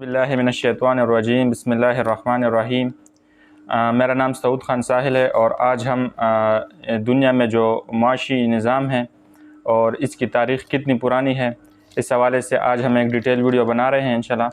बिस्मिल्लाहिमिनश्शैतानिर्रजीम बिस्मिल्लाहिर्रहमानिर्रहीम। मेरा नाम सऊद ख़ान साहिल है और आज हम दुनिया में जो माशी निज़ाम है और इसकी तारीख़ कितनी पुरानी है, इस हवाले से आज हम एक डिटेल वीडियो बना रहे हैं इंशाल्लाह।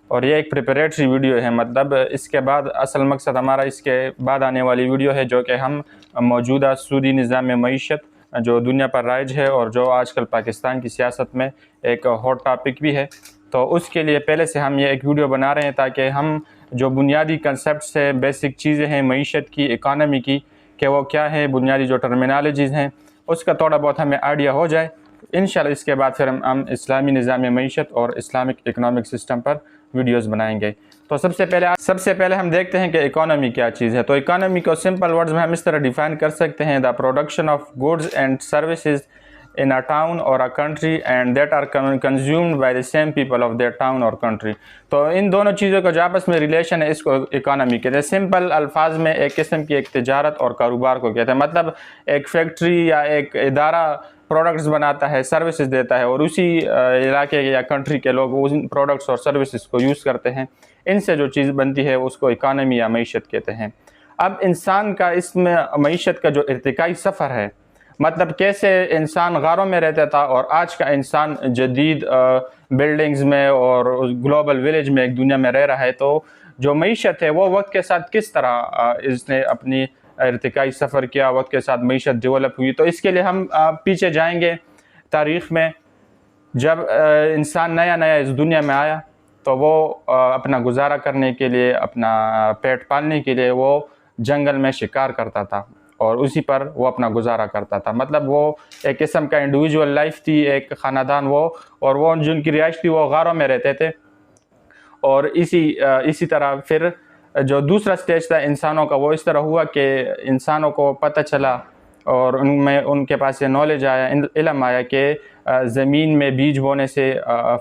और ये एक प्रिपरेटरी वीडियो है, मतलब इसके बाद असल मकसद हमारा इसके बाद आने वाली वीडियो है जो कि हम मौजूदा सूदी निज़ाम मईशत जो दुनिया पर राइज है और जो आजकल पाकिस्तान की सियासत में एक हॉट टॉपिक भी है, तो उसके लिए पहले से हम ये एक वीडियो बना रहे हैं ताकि हम जो बुनियादी कंसेप्ट है, बेसिक चीज़ें हैं मईशत की, इकानमी की, कि वो क्या है, बुनियादी जो टर्मिनोलॉजीज़ हैं उसका थोड़ा बहुत हमें आइडिया हो जाए। इंशाल्लाह इसके बाद फिर हम इस्लामी निज़ाम मईशत और इस्लामिक इकनॉमिक सिस्टम पर वीडियोस बनाएंगे। तो सबसे पहले हम देखते हैं कि इकोनॉमी क्या चीज़ है। तो इकोनॉमी को सिंपल वर्ड्स में हम इस तरह डिफ़ाइन कर सकते हैं: the production of goods and services in a town or a country and that are consumed by the same people of their town or country। तो इन दोनों चीज़ों का जो आपस में रिलेशन है इसको इकोनॉमी कहते हैं। सिंपल अल्फाज में एक किस्म की एक तिजारत और कारोबार को कहते हैं, मतलब एक फैक्ट्री या एक इदारा प्रोडक्ट्स बनाता है, सर्विसेज देता है और उसी इलाके या कंट्री के लोग उन प्रोडक्ट्स और सर्विसेज को यूज़ करते हैं, इनसे जो चीज़ बनती है उसको इकोनॉमी या मईशत कहते हैं। अब इंसान का इसमें मईशत का जो इर्तिकाई सफ़र है, मतलब कैसे इंसान गारों में रहता था और आज का इंसान जदीद बिल्डिंग्स में और ग्लोबल विलेज में एक दुनिया में रह रहा है, तो जो मईशत है वो वक्त के साथ किस तरह इसने अपनी इर्तिकाई सफ़र किया, वक्त के साथ मईशत डेवलप हुई। तो इसके लिए हम पीछे जाएंगे तारीख़ में। जब इंसान नया इस दुनिया में आया तो वो अपना गुजारा करने के लिए, अपना पेट पालने के लिए वो जंगल में शिकार करता था और उसी पर वो अपना गुजारा करता था। मतलब वो एक किस्म का इंडिविजुअल लाइफ थी, एक ख़ानदान वो जिनकी रिहाइश थी वो गारों में रहते थे। और इसी तरह फिर जो दूसरा स्टेज था इंसानों का, वो इस तरह हुआ कि इंसानों को पता चला और उनके पास ये नॉलेज आया, इल्म आया कि ज़मीन में बीज बोने से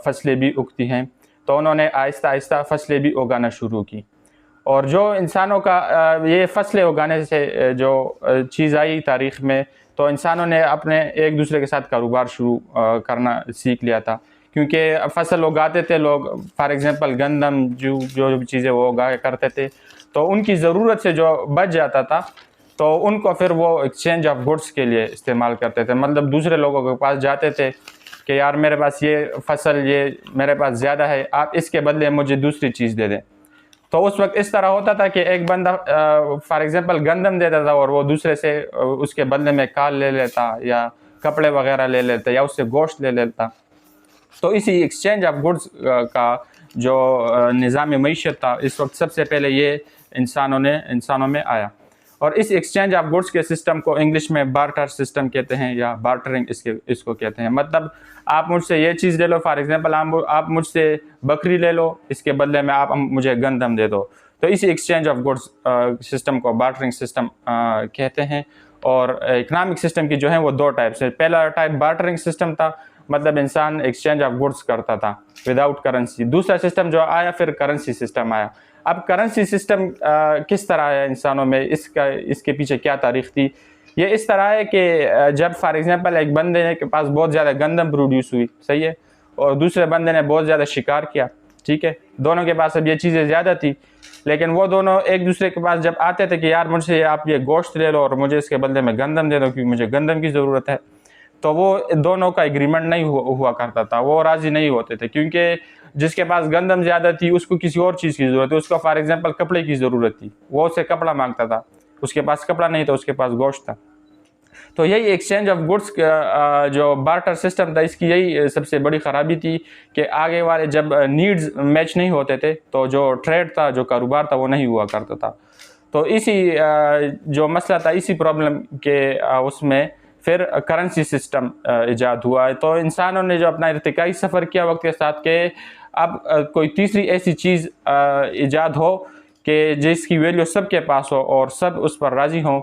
फसलें भी उगती हैं। तो उन्होंने आहिस्ता आहिस्ता फसलें भी उगाना शुरू की और जो इंसानों का ये फसलें उगाने से जो चीज़ आई तारीख़ में, तो इंसानों ने अपने एक दूसरे के साथ कारोबार शुरू करना सीख लिया था, क्योंकि फसल उगाते थे लोग। फॉर एग्ज़ाम्पल गंदम जो चीज़ें वो उगाया करते थे, तो उनकी ज़रूरत से जो बच जाता था तो उनको फिर वो एक्सचेंज ऑफ गुड्स के लिए इस्तेमाल करते थे। मतलब दूसरे लोगों के पास जाते थे कि यार मेरे पास ये फसल, ये मेरे पास ज़्यादा है, आप इसके बदले मुझे दूसरी चीज़ दे दें। तो उस वक्त इस तरह होता था कि एक बंदा फॉर एग्ज़ाम्पल गंदम देता था और वो दूसरे से उसके बदले में काल ले लेता या कपड़े वगैरह ले लेता या उससे गोश्त ले लेता। तो इसी एक्सचेंज ऑफ गुड्स का जो निज़ाम मईशत था, इस वक्त सबसे पहले ये इंसानों में आया। और इस एक्सचेंज ऑफ गुड्स के सिस्टम को इंग्लिश में बार्टर सिस्टम कहते हैं या बार्टरिंग इसको कहते हैं। मतलब आप मुझसे ये चीज़ ले लो, फॉर एग्ज़ाम्पल आप मुझसे बकरी ले लो, इसके बदले में आप मुझे गंदम दे दो। तो इसी एक्सचेंज ऑफ गुड्स सिस्टम को बार्टरिंग सिस्टम कहते हैं। और इकनॉमिक सिस्टम की जो है वो दो टाइप्स है। पहला टाइप बार्टरिंग सिस्टम था, मतलब इंसान एक्सचेंज ऑफ गुड्स करता था विदाउट करेंसी। दूसरा सिस्टम जो आया फिर करेंसी सिस्टम आया। अब करेंसी सिस्टम किस तरह है इंसानों में, इसके पीछे क्या तारीख़ थी? ये इस तरह है कि जब फॉर एग्ज़ाम्पल एक बंदे के पास बहुत ज़्यादा गंदम प्रोड्यूस हुई, सही है, और दूसरे बंदे ने बहुत ज़्यादा शिकार किया, ठीक है, दोनों के पास अब ये चीज़ें ज़्यादा थी, लेकिन वो दोनों एक दूसरे के पास जब आते थे कि यार मुझसे आप ये गोश्त ले लो और मुझे इसके बदले में गंदम दे दो क्योंकि मुझे गंदम की ज़रूरत है, तो वो दोनों का एग्रीमेंट नहीं हुआ करता था, वो राज़ी नहीं होते थे, क्योंकि जिसके पास गंदम ज़्यादा थी उसको किसी और चीज़ की ज़रूरत है। उसको फॉर एग्ज़ाम्पल कपड़े की ज़रूरत थी, वो उससे कपड़ा मांगता था, उसके पास कपड़ा नहीं था, उसके पास गोश्त था। तो यही एक्सचेंज ऑफ गुड्स का जो बार्टर सिस्टम था, इसकी यही सबसे बड़ी ख़राबी थी कि आगे वाले जब नीड्स मैच नहीं होते थे तो जो ट्रेड था, जो कारोबार था, वो नहीं हुआ करता था। तो इसी जो मसला था, इसी प्रॉब्लम के उसमें फिर करेंसी सिस्टम ईजाद हुआ है। तो इंसानों ने जो अपना इर्तिकाई सफ़र किया वक्त के साथ कि अब कोई तीसरी ऐसी चीज़ ईजाद हो कि जिसकी वैल्यू सबके पास हो और सब उस पर राज़ी हों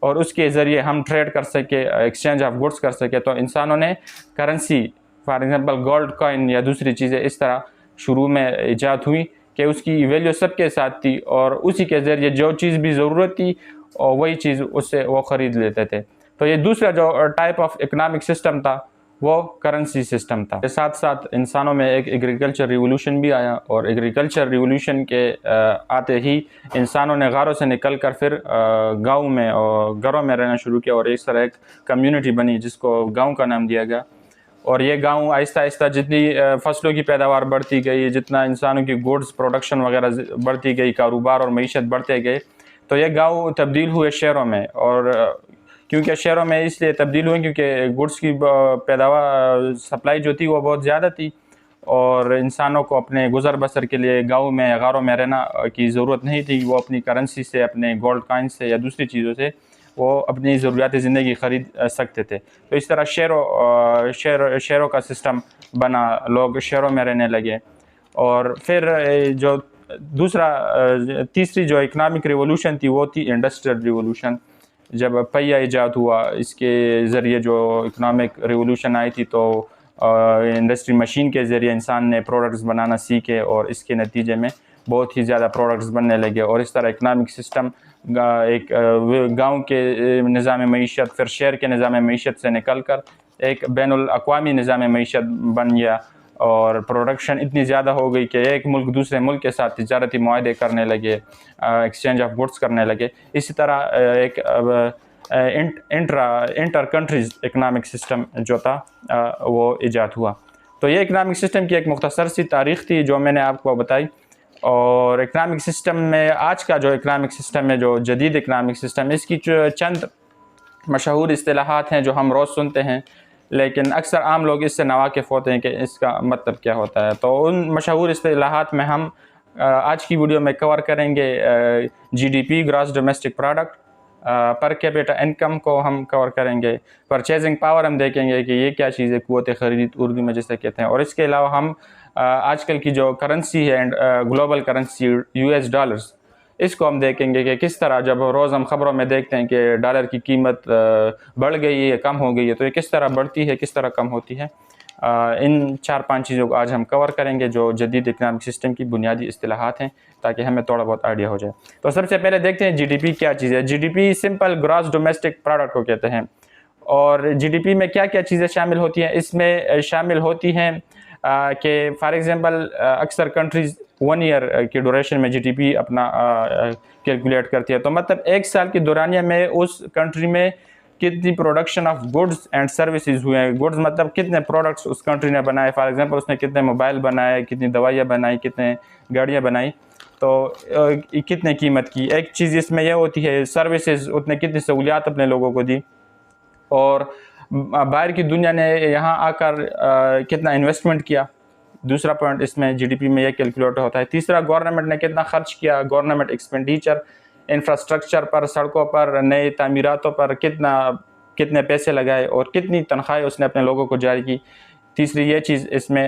और उसके ज़रिए हम ट्रेड कर सके, एक्सचेंज ऑफ गुड्स कर सके। तो इंसानों ने currency, for example gold coin या दूसरी चीज़ें इस तरह शुरू में ईजाद हुई कि उसकी वैल्यू सबके साथ थी और उसी के ज़रिए जो चीज़ भी ज़रूरत थी और वही चीज़ उससे वो ख़रीद लेते थे। तो ये दूसरा जो टाइप ऑफ इकनॉमिक सिस्टम था वो करेंसी सिस्टम था। के साथ साथ इंसानों में एक एग्रीकल्चर रिवोल्यूशन भी आया, और एग्रीकल्चर रिवोल्यूशन के आते ही इंसानों ने गारों से निकल कर फिर गाँव में और घरों में रहना शुरू किया, और इस तरह एक कम्युनिटी बनी जिसको गाँव का नाम दिया गया। और ये गांव आहिस्ता आहिस्ता जितनी फसलों की पैदावार बढ़ती गई, जितना इंसानों की गुड्स प्रोडक्शन वगैरह बढ़ती गई, कारोबार और मईशत बढ़ते गए, तो ये गांव तब्दील हुए शहरों में। और क्योंकि शहरों में इसलिए तब्दील हुए क्योंकि गुड्स की पैदावार सप्लाई जो थी वो बहुत ज़्यादा थी, और इंसानों को अपने गुजर बसर के लिए गाँव में या गारों में रहना की ज़रूरत नहीं थी। वो अपनी करेंसी से, अपने गोल्ड कॉइन से या दूसरी चीज़ों से वो अपनी ज़रूरियात ज़िंदगी ख़रीद सकते थे। तो इस तरह शहरों का सिस्टम बना, लोग शहरों में रहने लगे। और फिर जो तीसरी जो इकनॉमिक रिवोल्यूशन थी वो थी इंडस्ट्रियल रिवोल्यूशन। जब पहिया ईजाद हुआ, इसके ज़रिए जो इकनॉमिक रिवोल्यूशन आई थी, तो इंडस्ट्री मशीन के ज़रिए इंसान ने प्रोडक्ट्स बनाना सीखे, और इसके नतीजे में बहुत ही ज़्यादा प्रोडक्ट्स बनने लगे। और इस तरह इकनॉमिक सिस्टम एक गांव के निज़ाम मईशत फिर शहर के निज़ाम मईशत से निकल कर एक बैनुल अक़वामी निज़ाम मईशत बन गया, और प्रोडक्शन इतनी ज़्यादा हो गई कि एक मुल्क दूसरे मुल्क के साथ तिजारती मुआहदे करने लगे, एक्सचेंज ऑफ गुड्स करने लगे। इसी तरह एक इंटर कंट्रीज इकनॉमिक सिस्टम जो था वो ईजाद हुआ। तो ये इकनॉमिक सिस्टम की एक मुख्तसर सी तारीख़ थी जो मैंने आपको बताई। और इकनॉमिक सिस्टम में आज का जो इकनॉमिक सिस्टम है, जो जदीद इकनॉमिक सिस्टम, इसकी चंद मशहूर इस्तिलाहात हैं जो हम रोज़ सुनते हैं, लेकिन अक्सर आम लोग इससे नावाकिफ़ होते हैं कि इसका मतलब क्या होता है। तो उन मशहूर इस्तिलाहात में हम आज की वीडियो में कवर करेंगे GDP, gross domestic product, per capita income को हम कवर करेंगे, परचेजिंग पावर हम देखेंगे कि ये क्या चीज़ है, क़ुव्वत ख़रीद उर्दू में जिसे कहते हैं। और इसके अलावा हम आजकल की जो करेंसी है, ग्लोबल करेंसी US डॉलर्स, इसको हम देखेंगे कि किस तरह जब रोज़ हम ख़बरों में देखते हैं कि डॉलर की कीमत बढ़ गई है, कम हो गई है, तो ये किस तरह बढ़ती है, किस तरह कम होती है। इन 4-5 चीज़ों को आज हम कवर करेंगे जो जदीद इकनॉमिक सिस्टम की बुनियादी इस्तिलाहात हैं, ताकि हमें थोड़ा बहुत आइडिया हो जाए। तो सबसे पहले देखते हैं GDP क्या चीज़ है। GDP simple gross domestic product को कहते हैं। और GDP में क्या क्या चीज़ें शामिल होती हैं? इसमें शामिल होती हैं कि फॉर एग्ज़ाम्पल अक्सर कंट्रीज़ 1 ईयर की ड्यूरेशन में GDP अपना कैलकुलेट करती है। तो मतलब 1 साल की दौरानिया में उस कंट्री में कितनी production of goods and services हुए हैं। गुड्स मतलब कितने प्रोडक्ट्स उस कंट्री ने बनाए, फॉर एग्जांपल उसने कितने मोबाइल बनाए, कितनी दवाइयाँ बनाई, कितने गाड़ियाँ बनाई, तो कितने कीमत की। एक चीज़ इसमें यह होती है सर्विसेज, उसने कितनी सहूलियात अपने लोगों को दी, और बाहर की दुनिया ने यहाँ आकर कितना इन्वेस्टमेंट किया। दूसरा पॉइंट इसमें GDP में यह कैलकुलेट होता है। तीसरा, गवर्नमेंट ने कितना खर्च किया, गवर्नमेंट एक्सपेंडिचर, इंफ्रास्ट्रक्चर पर, सड़कों पर, नए तामीरातों पर कितने पैसे लगाए, और कितनी तनख्वाहें उसने अपने लोगों को जारी की। तीसरी ये चीज़ इसमें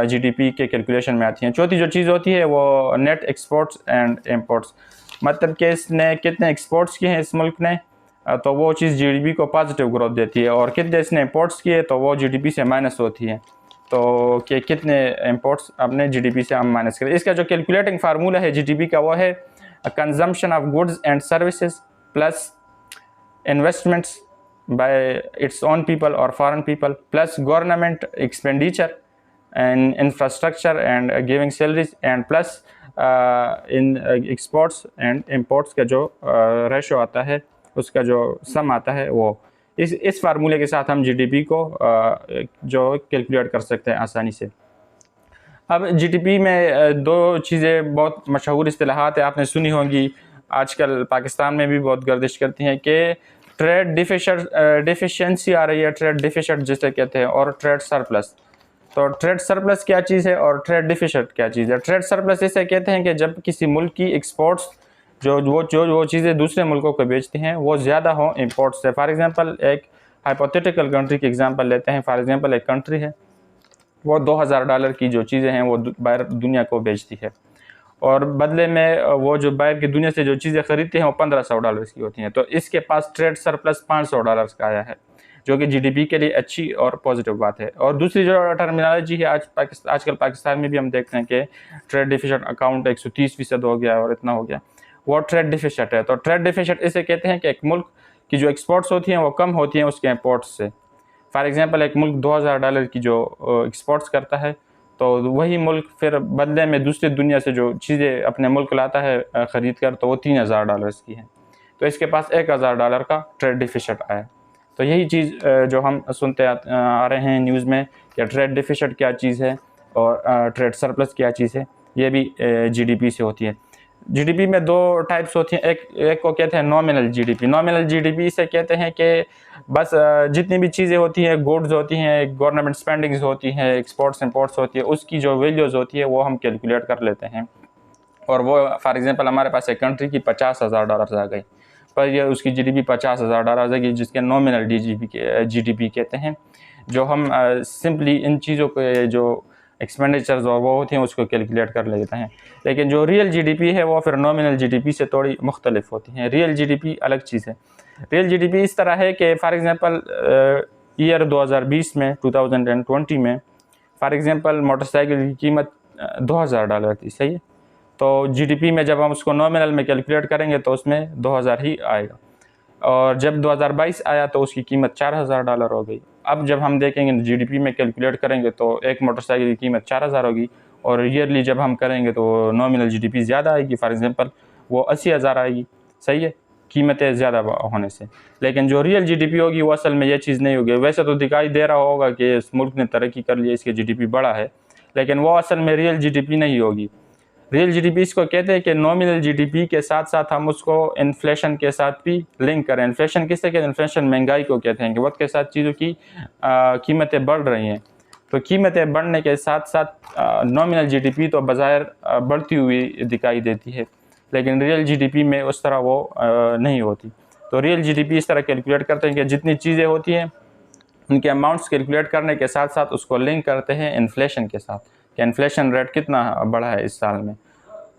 GDP के कैलकुलेशन में आती है। चौथी जो चीज़ होती है वो नेट एक्सपोर्ट्स एंड इम्पोर्ट्स, मतलब कि इसने कितने एक्सपोर्ट्स किए हैं इस मुल्क ने, तो वो चीज़ GDP को पॉजिटिव ग्रोथ देती है, और कितने इसने इम्पोर्ट्स किए तो वो GDP से माइनस होती है। तो कि कितने इम्पोर्ट्स अपने GDP से हम माइनस करें। इसका जो कैलकुलेटिंग फार्मूला है GDP का वो है consumption of goods and services plus investments by its own people और foreign people plus government expenditure and infrastructure and giving salaries and plus in exports and imports का जो रेशो आता है, उसका जो सम आता है, वो इस फार्मूले के साथ हम GDP को जो कैलकुलेट कर सकते हैं आसानी से। अब GDP में दो चीज़ें बहुत मशहूर इस्तिलाहात है, आपने सुनी होंगी, आजकल पाकिस्तान में भी बहुत गर्दिश करती हैं कि ट्रेड डिफिशिएंसी आ रही है, ट्रेड डिफिसिट जिसे कहते हैं, और ट्रेड सरप्लस। तो ट्रेड सरप्लस क्या चीज़ है और ट्रेड डिफिसिट क्या चीज़ है? ट्रेड सरप्लस इसे कहते हैं कि जब किसी मुल्क की एक्सपोर्ट्स जो चीज़ें दूसरे मुल्कों को बेचती हैं वो ज़्यादा हों इंपोर्ट्स से। फॉर एग्जांपल एक हाइपोथेटिकल कंट्री की एग्जांपल लेते हैं। फॉर एग्जांपल एक कंट्री है, वो $2000 की जो चीज़ें हैं वो बाहर दुनिया को बेचती है, और बदले में वो जो बाहर की दुनिया से जो चीज़ें खरीदते हैं वो $1500 की होती हैं। तो इसके पास ट्रेड सरप्लस $500 का आया है, जो कि GDP के लिए अच्छी और पॉजिटिव बात है। और दूसरी जो टर्मिनोलॉजी है आजकल पाकिस्तान में भी हम देखते हैं कि ट्रेड डिफिसिट अकाउंट 130% हो गया और इतना हो गया, वो ट्रेड डिफिसिट है। तो ट्रेड डिफिसिट इसे कहते हैं कि एक मुल्क की जो एक्सपोर्ट्स होती हैं वो कम होती हैं उसके इंपोर्ट्स से। फॉर एग्ज़ाम्पल एक मुल्क $2000 की जो एक्सपोर्ट्स करता है, तो वही मुल्क फिर बदले में दूसरी दुनिया से जो चीज़ें अपने मुल्क लाता है ख़रीद कर, तो वो $3000 की हैं। तो इसके पास $1000 का ट्रेड डिफिसिट आया। तो यही चीज़ जो हम सुनते आ रहे हैं न्यूज़ में कि ट्रेड डिफिसिट क्या चीज़ है और ट्रेड सरप्लस क्या चीज़ है, ये भी जीडीपी से होती है। जीडीपी में दो टाइप्स होती हैं, एक को कहते हैं नॉमिनल जीडीपी। नॉमिनल जीडीपी से कहते हैं कि बस जितनी भी चीज़ें होती हैं, गुड्स होती हैं, गवर्नमेंट स्पेंडिंग्स होती हैं, एक्सपोर्ट्स इंपोर्ट्स होती है, उसकी जो वैल्यूज़ होती है वो हम कैलकुलेट कर लेते हैं। और वो फॉर एग्जांपल हमारे पास एक कंट्री की $50,000 आ गई, पर ये उसकी जीडीपी $50,000 आ जाएगी, जिसके नॉमिनल जीडीपी कहते हैं। जो हम सिंपली इन चीज़ों के जो एक्सपेंडिचर्स और वो होती हैं उसको कैलकुलेट कर लेते हैं। लेकिन जो रियल जीडीपी है वो फिर नॉमिनल जीडीपी से थोड़ी मुख्तलिफ होती हैं। रियल जीडीपी अलग चीज़ है। रियल जीडीपी इस तरह है कि फॉर एग्ज़ाम्पल ईयर 2020 में 2020 में फॉर एग्ज़ाम्पल मोटरसाइकिल की कीमत $2000 थी, सही है। तो जीडीपी में जब हम उसको नॉमिनल में कैलकुलेट करेंगे तो उसमें 2000 ही आएगा। और जब 2022 आया तो उसकी कीमत $4000 हो गई। अब जब हम देखेंगे जीडीपी में कैलकुलेट करेंगे तो एक मोटरसाइकिल की कीमत 4000 होगी, और ईयरली जब हम करेंगे तो नॉमिनल जीडीपी ज़्यादा आएगी, फॉर एग्जांपल वो 80,000 आएगी, सही है, कीमतें ज़्यादा होने से। लेकिन जो रियल जीडीपी होगी वो असल में ये चीज़ नहीं होगी। वैसे तो दिखाई दे रहा होगा कि इस मुल्क ने तरक्की कर ली, इसकी जीडीपी बढ़ा है, लेकिन वो असल में रियल जीडीपी नहीं होगी। रियल जीडीपी इसको कहते हैं कि नॉमिनल जीडीपी के साथ साथ हम उसको इन्फ्लेशन के साथ भी लिंक करें। इन्फ्लेशन किससे कहते हैं? इन्फ्लेशन महंगाई को कहते हैं कि वक्त के साथ चीज़ों की कीमतें बढ़ रही हैं। तो कीमतें बढ़ने के साथ साथ नॉमिनल जीडीपी तो बज़ाहिर बढ़ती हुई दिखाई देती है, लेकिन रियल जीडीपी में उस तरह वो नहीं होती। तो रियल जीडीपी इस तरह कैलकुलेट करते हैं कि जितनी चीज़ें होती हैं उनके अमाउंट्स कैलकुलेट करने के साथ साथ उसको लिंक करते हैं इन्फ्लेशन के साथ, कि इन्फ्लेशन रेट कितना बढ़ा है इस साल में,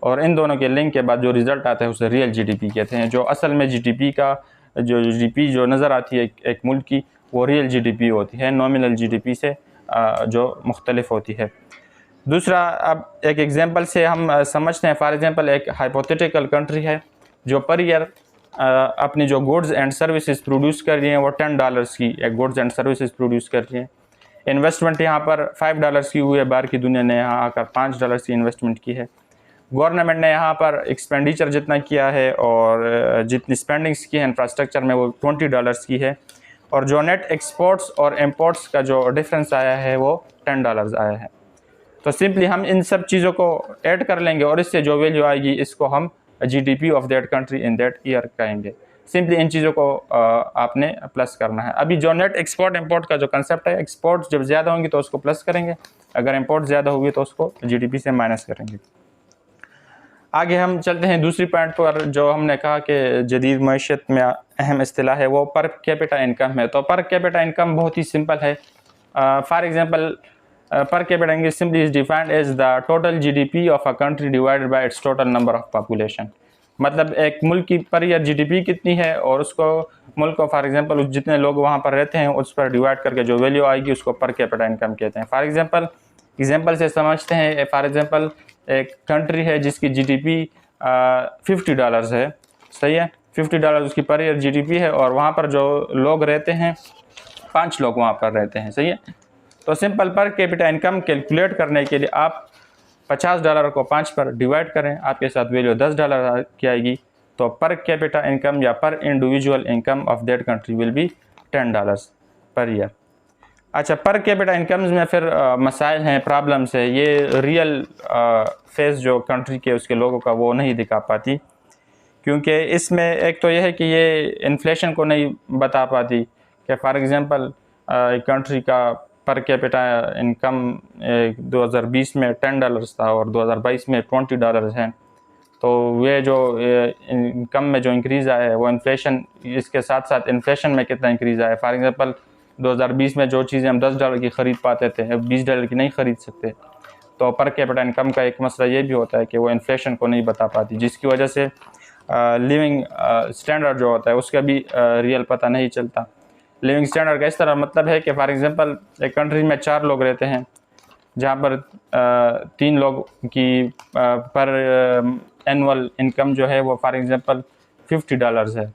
और इन दोनों के लिंक के बाद जो रिज़ल्ट आता है उसे रियल जीडीपी कहते हैं। जो असल में जीडीपी का जीडीपी जो नज़र आती है एक मुल्क की, वो रियल जीडीपी होती है, नॉमिनल जीडीपी से जो मुख्तलिफ होती है। दूसरा, अब एक एग्जांपल से हम समझते हैं। फॉर एग्जांपल एक हाइपोथेटिकल कंट्री है जो पर ईयर अपनी जो गुड्स एंड सर्विसेज प्रोड्यूस कर रही हैं वो $10 की एक गुड्स एंड सर्विसेज प्रोड्यूस कर रही हैं। इन्वेस्टमेंट यहाँ पर $5 की हुई है, बाहर की दुनिया ने यहाँ आकर $5 की इन्वेस्टमेंट की है। गवर्नमेंट ने यहाँ पर एक्सपेंडिचर जितना किया है और जितनी स्पेंडिंग्स की है इंफ्रास्ट्रक्चर में वो $20 की है, और जो नेट एक्सपोर्ट्स और इंपोर्ट्स का जो डिफरेंस आया है वो $10 आया है। तो सिंपली हम इन सब चीज़ों को ऐड कर लेंगे और इससे जो वैल्यू आएगी इसको हम GDP of that country in that year कहेंगे। सिंपली इन चीज़ों को आपने प्लस करना है। अभी जो नेट एक्सपोर्ट इंपोर्ट का जो कंसेप्ट है, एक्सपोर्ट जब ज़्यादा होंगी तो उसको प्लस करेंगे, अगर इंपोर्ट ज़्यादा होगी तो उसको जीडीपी से माइनस करेंगे। आगे हम चलते हैं दूसरी पॉइंट पर, जो हमने कहा कि जदीद मईशत में अहम इस्तिलाह है वो पर कैपिटा इनकम है। तो पर कैपिटा इनकम बहुत ही सिंपल है। For example, per capita income simply is defined as the total GDP of a country divided by its total number of population। मतलब एक मुल्क की पर ईयर जीडीपी कितनी है और उसको मुल्क को फॉर एग्जांपल जितने लोग वहाँ पर रहते हैं उस पर डिवाइड करके जो वैल्यू आएगी उसको पर कैपिटा इनकम कहते हैं। फॉर एग्जांपल से समझते हैं। फॉर एग्जांपल एक कंट्री है जिसकी जीडीपी $50 है, सही है, $50 उसकी पर ईयर जीडीपी है, और वहाँ पर जो लोग रहते हैं 5 लोग वहाँ पर रहते हैं, सही है। तो simple per capita income calculate करने के लिए आप $50 को 5 पर डिवाइड करें, आपके साथ वैल्यू $10 की आएगी। तो पर कैपिटा इनकम या पर individual income of that country will be $10 per year. अच्छा, पर कैपिटा इनकम्स में फिर मसाइल हैं, प्रॉब्लम्स है। ये रियल फेस जो कंट्री के उसके लोगों का वो नहीं दिखा पाती, क्योंकि इसमें एक तो यह है कि ये इन्फ्लेशन को नहीं बता पाती कि फॉर एग्जांपल एक कंट्री का पर कैपिटा इनकम 2020 में $10 था और 2022 में $20 है। तो वे जो इनकम में जो इंक्रीज़ आया है वो इन्फ्लेशन, इसके साथ साथ इन्फ्लेशन में कितना इंक्रीज़ आया है। फॉर एग्जांपल 2020 में जो चीज़ें हम $10 की ख़रीद पाते थे अब $20 की नहीं ख़रीद सकते। तो पर कैपिटा इनकम का एक मसला ये भी होता है कि वो इन्फ्लेशन को नहीं बता पाती, जिसकी वजह से लिविंग स्टैंडर्ड जो होता है उसका भी रियल पता नहीं चलता। लिविंग स्टैंडर्ड का इस तरह मतलब है कि फॉर एग्जांपल एक कंट्री में 4 लोग रहते हैं, जहाँ पर 3 लोग की पर एनुअल इनकम जो है वो फॉर एग्जांपल $50 है,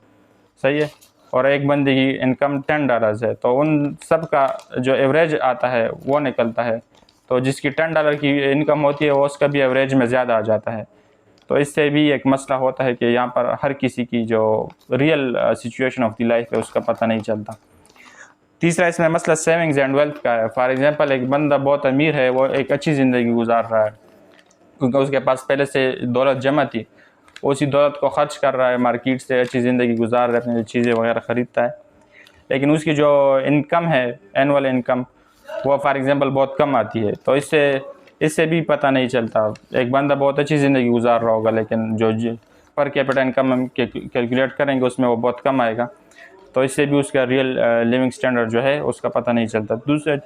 सही है, और एक बंदे की इनकम $10 है, तो उन सब का जो एवरेज आता है वो निकलता है। तो जिसकी $10 की इनकम होती है वो उसका भी एवरेज में ज़्यादा आ जाता है। तो इससे भी एक मसला होता है कि यहाँ पर हर किसी की जो real situation of the life है उसका पता नहीं चलता। तीसरा इसमें मसला सेविंग्स एंड वेल्थ का है। फॉर एग्जांपल एक बंदा बहुत अमीर है, वो एक अच्छी ज़िंदगी गुजार रहा है क्योंकि उसके पास पहले से दौलत जमा थी, उसी दौलत को खर्च कर रहा है, मार्केट से अच्छी ज़िंदगी गुजार रहा है, अपनी चीज़ें वगैरह ख़रीदता है। लेकिन उसकी जो इनकम है, एनुअल इनकम, वो फॉर एग्जांपल बहुत कम आती है। तो इससे भी पता नहीं चलता। एक बंदा बहुत अच्छी ज़िंदगी गुजार रहा होगा लेकिन जो पर कैपिटा इनकम हम कैलकुलेट करेंगे उसमें वो बहुत कम आएगा, तो इससे भी उसका रियल लिविंग स्टैंडर्ड जो है उसका पता नहीं चलता।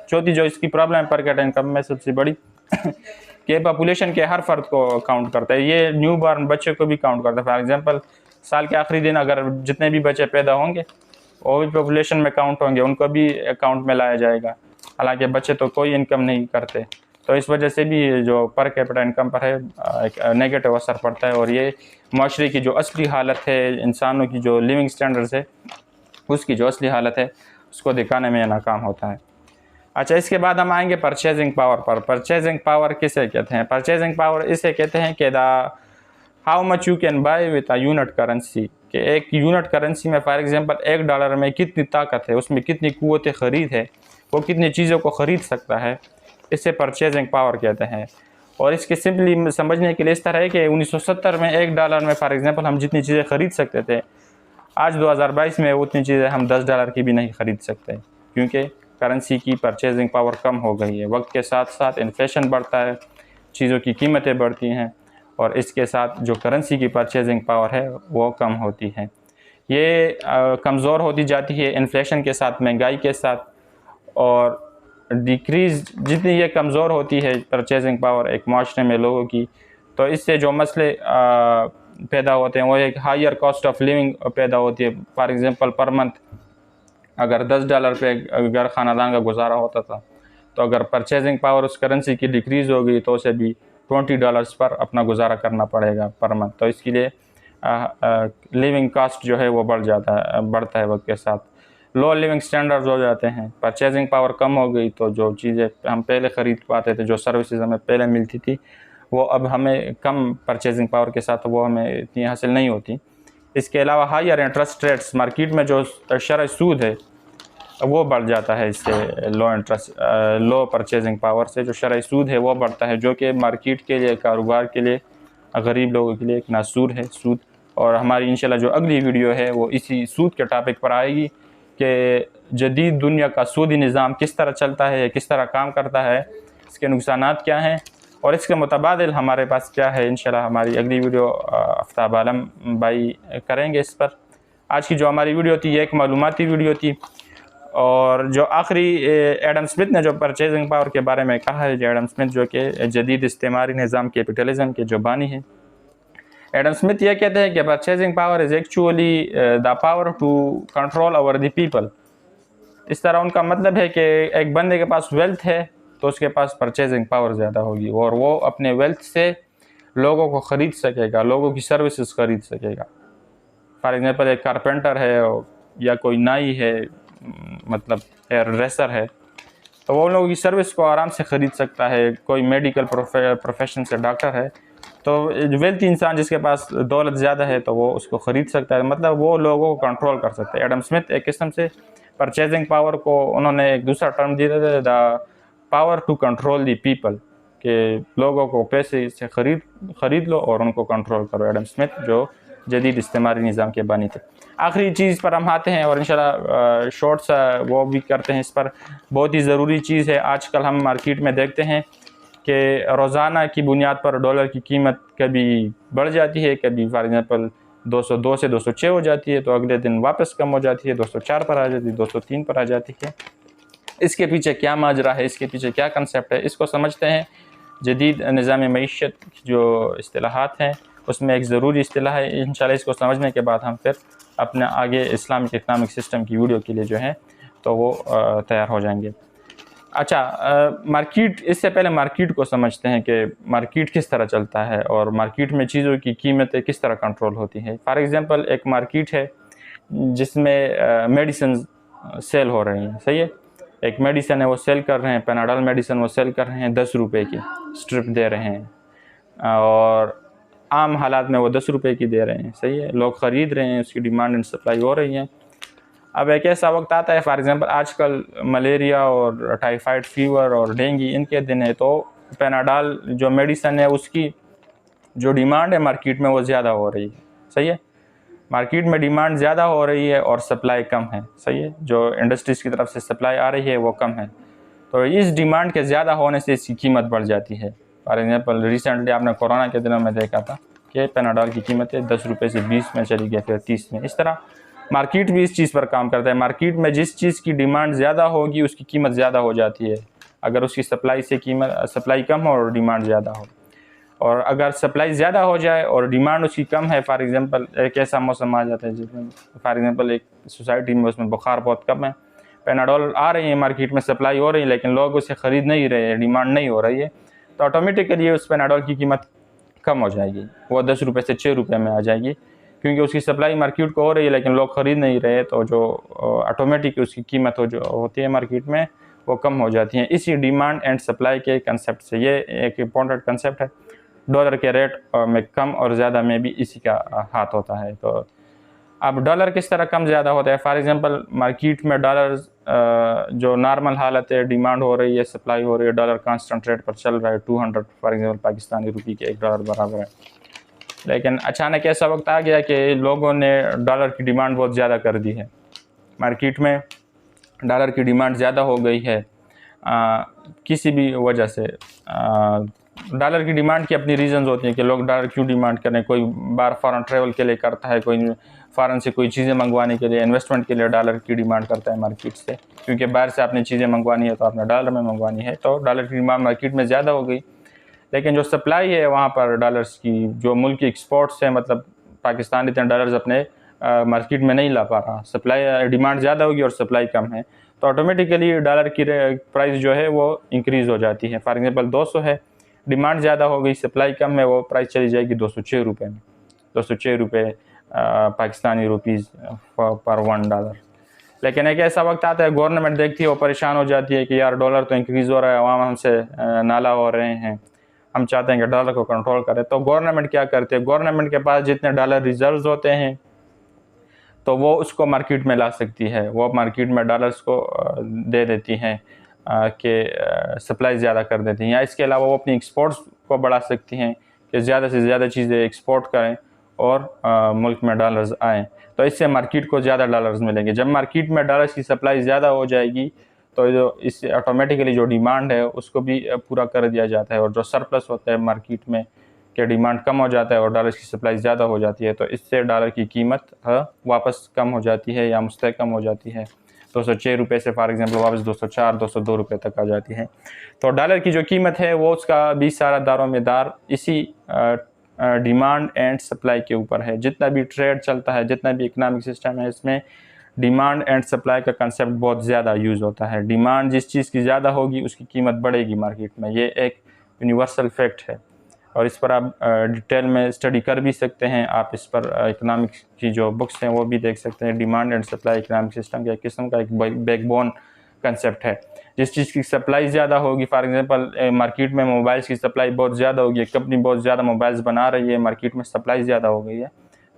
चौथी जो इसकी प्रॉब्लम है पर कैपिटा इनकम में सबसे बड़ी कि पॉपुलेशन के हर फर्द को काउंट करता है। ये न्यू बॉर्न बच्चे को भी काउंट करता है। फॉर एग्जांपल साल के आखिरी दिन अगर जितने भी बच्चे पैदा होंगे वो भी पॉपुलेशन में काउंट होंगे, उनको भी अकाउंट में लाया जाएगा। हालांकि बच्चे तो कोई इनकम नहीं करते, तो इस वजह से भी जो पर कैपिटा इनकम पर है एक नेगेटिव असर पड़ता है। और ये माशरे की जो असली हालत है, इंसानों की जो लिविंग स्टैंडर्ड्स है उसकी जो असली हालत है उसको दिखाने में नाकाम होता है। अच्छा, इसके बाद हम आएंगे परचेजिंग पावर पर। परचेजिंग पावर किसे कहते हैं? परचेजिंग पावर इसे कहते हैं कि how much you can buy with a unit currency, कि एक यूनिट करेंसी में फॉर एग्जांपल $1 में कितनी ताकत है, उसमें कितनी क़ुव्वत ख़रीद है, वो कितनी चीज़ों को ख़रीद सकता है, इसे परचेजिंग पावर कहते हैं। और इसके सिंपली समझने के लिए इस तरह है कि 1970 में $1 में फॉर एग्जांपल हम जितनी चीज़ें ख़रीद सकते थे, आज 2022 में उतनी चीज़ें हम $10 की भी नहीं ख़रीद सकते, क्योंकि करेंसी की परचेजिंग पावर कम हो गई है। वक्त के साथ साथ इन्फ्लेशन बढ़ता है, चीज़ों की कीमतें बढ़ती हैं, और इसके साथ जो करेंसी की परचेजिंग पावर है वो कम होती है। ये कमज़ोर होती जाती है इन्फ्लेशन के साथ, महंगाई के साथ, और डिक्रीज़ जितनी ये कमज़ोर होती है परचेजिंग पावर एक माशरे में लोगों की, तो इससे जो मसले पैदा होते हैं वो एक हायर कॉस्ट ऑफ लिविंग पैदा होती है। फॉर एग्जांपल पर मंथ अगर $10 पे घर ख़ानदान का गुजारा होता था, तो अगर परचेजिंग पावर उस करेंसी की डिक्रीज़ हो गई तो उसे भी $20 पर अपना गुजारा करना पड़ेगा पर मंथ। तो इसके लिए लिविंग कॉस्ट जो है वो बढ़ता है वक्त के साथ, लो लिविंग स्टैंडर्ड्स हो जाते हैं। परचेजिंग पावर कम हो गई तो जो चीज़ें हम पहले ख़रीद पाते थे, जो सर्विसेज हमें पहले मिलती थी, वो अब हमें कम परचेजिंग पावर के साथ वो हमें इतनी हासिल नहीं होती। इसके अलावा हायर इंटरेस्ट रेट्स, मार्केट में जो शरह सूद है वो बढ़ जाता है। इससे लो परचेजिंग पावर से जो शरह सूद है वो बढ़ता है, जो कि मार्केट के लिए, कारोबार के लिए, गरीब लोगों के लिए एक नासूर है सूद। और हमारी इंशाल्लाह जो अगली वीडियो है वो इसी सूद के टॉपिक पर आएगी कि जदीद दुनिया का सूदी निज़ाम किस तरह चलता है, किस तरह काम करता है, इसके नुकसानात क्या हैं और इसके मुतबादिल हमारे पास क्या है। इंशाल्लाह हमारी अगली वीडियो आफ्ताब आलम भाई करेंगे इस पर। आज की जो हमारी वीडियो थी ये एक मालूमाती वीडियो थी। और जो आखिरी एडम स्मिथ ने जो परचेजिंग पावर के बारे में कहा है, जो एडम स्मिथ जो कि जदीद इस्तेमारी निज़ाम कैपिटलिज़म के जो बानी हैं, एडम स्मिथ ये कहते हैं कि purchasing power is actually the power to control over the people. इस तरह उनका मतलब है कि एक बंदे के पास वेल्थ है तो उसके पास परचेजिंग पावर ज़्यादा होगी और वो अपने वेल्थ से लोगों को ख़रीद सकेगा, लोगों की सर्विसेज ख़रीद सकेगा। फॉर एग्जांपल एक कारपेंटर है या कोई नाई है, मतलब हेयर ड्रेसर है, तो वो लोगों की सर्विस को आराम से ख़रीद सकता है। कोई मेडिकल प्रोफेशन से डॉक्टर है, तो वेल्थी इंसान जिसके पास दौलत ज़्यादा है तो वो उसको ख़रीद सकता है, मतलब वो लोगों को कंट्रोल कर सकता है। एडम स्मिथ एक किस्म से परचेजिंग पावर को उन्होंने एक दूसरा टर्म दिया था, the power to control the people, के लोगों को पैसे से ख़रीद लो और उनको कंट्रोल करो। एडम स्मिथ जो जदीद इस्तेमारी निज़ाम के बानी थे। आखिरी चीज़ पर हम आते हैं और इंशाल्लाह शॉर्ट्स वो भी करते हैं इस पर। बहुत ही ज़रूरी चीज़ है, आजकल हम मार्केट में देखते हैं कि रोज़ाना की बुनियाद पर डॉलर की कीमत कभी बढ़ जाती है, कभी फॉर एग्जांपल 202 से 206 हो जाती है, तो अगले दिन वापस कम हो जाती है, 204 पर आ जाती है, 203 पर आ जाती है। इसके पीछे क्या माजरा है, इसके पीछे क्या कंसेप्ट है, इसको समझते हैं। जदीद निज़ाम मईशत की जो इस्तिलाहात हैं उसमें एक ज़रूरी इस्तिलाह है। इंशाल्लाह इसको समझने के बाद हम फिर अपने आगे इस्लामिक इकनॉमिक सिस्टम की वीडियो के लिए जो है तो वो तैयार हो जाएंगे। अच्छा, मार्केट, इससे पहले मार्केट को समझते हैं कि मार्केट किस तरह चलता है और मार्केट में चीज़ों की कीमतें किस तरह कंट्रोल होती हैं। फॉर एग्ज़ाम्पल एक मार्केट है जिसमें मेडिसिन सेल हो रही हैं, सही है। एक मेडिसिन है वो सेल कर रहे हैं, पेनाडोल मेडिसिन वो सेल कर रहे हैं 10 रुपये की स्ट्रिप दे रहे हैं, और आम हालात में वो 10 रुपये की दे रहे हैं, सही है। लोग ख़रीद रहे हैं, उसकी डिमांड एंड सप्लाई हो रही है। अब एक ऐसा वक्त आता है, फॉर एग्ज़ाम्पल आजकल मलेरिया और टाइफाइड फीवर और डेंगू इनके दिन है, तो पेनाडोल जो मेडिसिन है उसकी जो डिमांड है मार्केट में वो ज़्यादा हो रही है, सही है। मार्केट में डिमांड ज़्यादा हो रही है और सप्लाई कम है, सही है। जो इंडस्ट्रीज़ की तरफ से सप्लाई आ रही है वो कम है, तो इस डिमांड के ज़्यादा होने से इसकी कीमत बढ़ जाती है। फॉर एग्जांपल रिसेंटली आपने कोरोना के दिनों में देखा था कि पेनाडोल की कीमतें 10 रुपये से 20 में चली गई, फिर 30 में। इस तरह मार्केट भी इस चीज़ पर काम करता है। मार्केट में जिस चीज़ की डिमांड ज़्यादा होगी उसकी कीमत ज़्यादा हो जाती है, अगर उसकी सप्लाई कम हो और डिमांड ज़्यादा हो। और अगर सप्लाई ज़्यादा हो जाए और डिमांड उसकी कम है, फॉर एग्जांपल एक ऐसा मौसम आ जाता है जिसमें फॉर एग्जांपल एक सोसाइटी में उसमें बुखार बहुत कम है, पेनाडोल आ रही है मार्केट में, सप्लाई हो रही है, लेकिन लोग उसे ख़रीद नहीं रहे हैं, डिमांड नहीं हो रही है, तो ऑटोमेटिकली उस पेनाडोल की कीमत कम हो जाएगी, वो 10 रुपये से 6 रुपये में आ जाएगी, क्योंकि उसकी सप्लाई मार्केट को हो रही है लेकिन लोग ख़रीद नहीं रहे, तो जो ऑटोमेटिक उसकी कीमत जो होती है मार्केट में वो कम हो जाती है। इसी डिमांड एंड सप्लाई के कंसेप्ट से, ये एक इम्पॉर्टेंट कंसेप्ट है। डॉलर के रेट में कम और ज़्यादा में भी इसी का हाथ होता है। तो अब डॉलर किस तरह कम ज़्यादा होता है, फॉर एग्जांपल मार्केट में डॉलर जो नॉर्मल हालत है, डिमांड हो रही है, सप्लाई हो रही है, डॉलर कांस्टेंट रेट पर चल रहा है 200 फॉर एग्जांपल पाकिस्तानी रुपये के $1 बराबर है। लेकिन अचानक ऐसा वक्त आ गया कि लोगों ने डॉलर की डिमांड बहुत ज़्यादा कर दी है, मार्केट में डॉलर की डिमांड ज़्यादा हो गई है किसी भी वजह से। डॉलर की डिमांड की अपनी रीजंस होती हैं कि लोग डॉलर क्यों डिमांड करें। कोई बाहर फॉरेन ट्रेवल के लिए करता है, कोई फॉरेन से कोई चीज़ें मंगवाने के लिए, इन्वेस्टमेंट के लिए डॉलर की डिमांड करता है मार्केट से, क्योंकि बाहर से आपने चीज़ें मंगवानी है तो आपने डॉलर में मंगवानी है, तो डॉलर की डिमांड मार्केट में ज़्यादा हो गई। लेकिन जो सप्लाई है वहाँ पर डॉलर्स की, जो मुल्क की एक्सपोर्ट्स है, मतलब पाकिस्तान इतने डॉलर्स अपने मार्केट में नहीं ला पा रहा, सप्लाई डिमांड ज़्यादा होगी और सप्लाई कम है, तो ऑटोमेटिकली डॉलर की प्राइस जो है वो इंक्रीज़ हो जाती है। फॉर एग्जांपल 200 है, डिमांड ज़्यादा हो गई, सप्लाई कम है, वो प्राइस चली जाएगी 206 रुपये में, 206 रुपये पाकिस्तानी रुपीज़ पर $1। लेकिन एक ऐसा वक्त आता है गवर्नमेंट देखती है, वो परेशान हो जाती है कि यार डॉलर तो इंक्रीज़ हो रहा है, अवाम हमसे नाला हो रहे हैं, हम चाहते हैं कि डॉलर को कंट्रोल करें। तो गवर्नमेंट क्या करते हैं, गवर्नमेंट के पास जितने डॉलर रिजर्व्स होते हैं तो वो उसको मार्केट में ला सकती है, वो मार्केट में डॉलर्स को दे देती हैं कि सप्लाई ज़्यादा कर देती हैं, या इसके अलावा वो अपनी एक्सपोर्ट्स को बढ़ा सकती हैं कि ज़्यादा से ज़्यादा चीज़ें एक्सपोर्ट करें और मुल्क में डॉलर्स आएँ, तो इससे मार्केट को ज़्यादा डॉलर्स मिलेंगे। जब मार्केट में डॉलर्स की सप्लाई ज़्यादा हो जाएगी तो जो इससे ऑटोमेटिकली जो डिमांड है उसको भी पूरा कर दिया जाता है, और जो सरप्लस होता है मार्केट में कि डिमांड कम हो जाता है और डॉलर की सप्लाई ज़्यादा हो जाती है, तो इससे डॉलर की कीमत वापस कम हो जाती है या मुस्तहकम हो जाती है। 206 रुपये से फॉर एग्जांपल वापस 204 202 रुपये तक आ जाती है। तो डॉलर की जो कीमत है वो उसका भी सारा दारोमदार इसी डिमांड एंड सप्लाई के ऊपर है। जितना भी ट्रेड चलता है, जितना भी इकनॉमिक सिस्टम है, इसमें डिमांड एंड सप्लाई का कंसेप्ट बहुत ज़्यादा यूज़ होता है। डिमांड जिस चीज़ की ज़्यादा होगी उसकी कीमत बढ़ेगी मार्केट में, ये एक यूनिवर्सल फैक्ट है, और इस पर आप डिटेल में स्टडी कर भी सकते हैं। आप इस पर इकनॉमिक्स की जो बुक्स हैं वो भी देख सकते हैं। Demand and supply economic system के एक किस्म का एक बैकबोन कंसेप्ट है। जिस चीज़ की सप्लाई ज़्यादा होगी, फॉर एग्जांपल मार्केट में मोबाइल्स की सप्लाई बहुत ज़्यादा होगी, एक कंपनी बहुत ज़्यादा मोबाइल्स बना रही है, मार्केट में सप्लाई ज़्यादा हो गई है,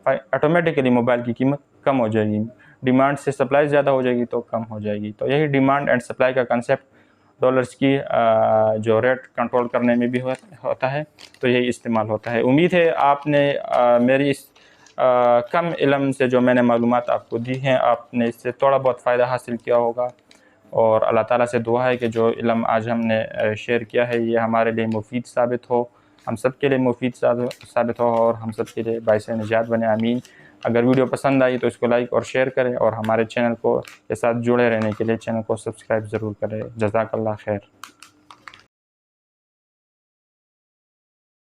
ऑटोमेटिकली मोबाइल की कीमत कम हो जाएगी। डिमांड से सप्लाई ज़्यादा हो जाएगी तो कम हो जाएगी। तो यही डिमांड एंड सप्लाई का कंसेप्ट डॉलर्स की जो रेट कंट्रोल करने में भी होता है, तो यही इस्तेमाल होता है। उम्मीद है आपने मेरी इस कम इल्म से जो मैंने मालूमात आपको दी हैं, आपने इससे थोड़ा बहुत फ़ायदा हासिल किया होगा, और अल्लाह ताला से दुआ है कि जो इल्म आज हमने शेयर किया है ये हमारे लिए मुफीद साबित हो, हम सब के लिए मुफीद साबित हो, और हम सब के लिए बाइस निजात बने, आमीन। अगर वीडियो पसंद आई तो इसको लाइक और शेयर करें, और हमारे चैनल को के साथ जुड़े रहने के लिए चैनल को सब्सक्राइब ज़रूर करें। जज़ाकल्लाह खैर।